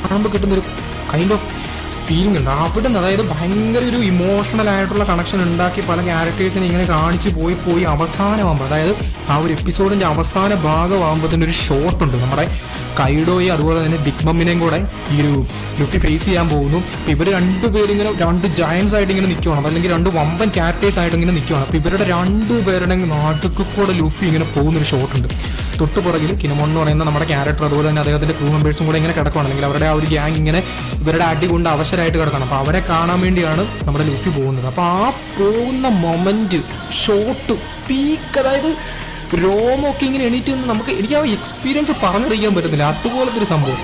കാണുമ്പോൾ കിട്ടുന്നൊരു kind of feeling ഉണ്ട് അവിടെ നിന്ന്. അതായത് ഭയങ്കര ഒരു ഇമോഷണൽ ആയിട്ടുള്ള കണക്ഷൻ ഉണ്ടാക്കി പല ക്യാരക്ടേഴ്സിനെ ഇങ്ങനെ കാണിച്ച് പോയി അവസാനമാകുമ്പോൾ, അതായത് ആ ഒരു എപ്പിസോഡിന്റെ അവസാന ഭാഗമാകുമ്പോഴത്തേന് ഒരു ഷോട്ട് ഉണ്ട് നമ്മുടെ കൈഡോയെ അതുപോലെ തന്നെ ബിഗ് മമ്മിനെയും കൂടെ ഈ ഒരു ലുഫി ഫേസ് ചെയ്യാൻ പോകുന്നു. അപ്പൊ ഇവർ രണ്ടുപേരും ഇങ്ങനെ രണ്ട് ജയൻസ് ആയിട്ട് ഇങ്ങനെ നിൽക്കുകയാണ്, അല്ലെങ്കിൽ രണ്ട് വമ്പൻ ക്യാരക്ടേഴ്സ് ആയിട്ട് ഇങ്ങനെ നിൽക്കുകയാണ്. അപ്പൊ ഇവരുടെ രണ്ടുപേരുടെ നാട്ടുക്ക് കൂടെ ലുഫി ഇങ്ങനെ പോകുന്നൊരു ഷോട്ടുണ്ട്. തൊട്ടുപുറകിൽ കിനമോൺ എന്ന് പറയുന്ന നമ്മുടെ ക്യാരക്ടർ അതുപോലെ തന്നെ അദ്ദേഹത്തിന്റെ ക്രൂ മെമ്പേഴ്സും കൂടെ ഇങ്ങനെ കിടക്കുകയാണ്, അല്ലെങ്കിൽ അവരുടെ ആ ഒരു ഗ്യാങ് ഇങ്ങനെ ഇവരുടെ അടി കൊണ്ട് അവശരായിട്ട് കിടക്കണം. അപ്പൊ അവരെ കാണാൻ വേണ്ടിയാണ് നമ്മുടെ ലുഫി പോകുന്നത്. അപ്പൊ ആ പോകുന്ന മൊമെന്റ് ഷോട്ട് പീക്ക്, അതായത് രോമൊക്കെ ഇങ്ങനെ എണീറ്റ് നമുക്ക് എനിക്ക് ആ എക്സ്പീരിയൻസ് പറഞ്ഞറിയിക്കാൻ പറ്റുന്നില്ല, അതുപോലത്തെ ഒരു സംഭവം.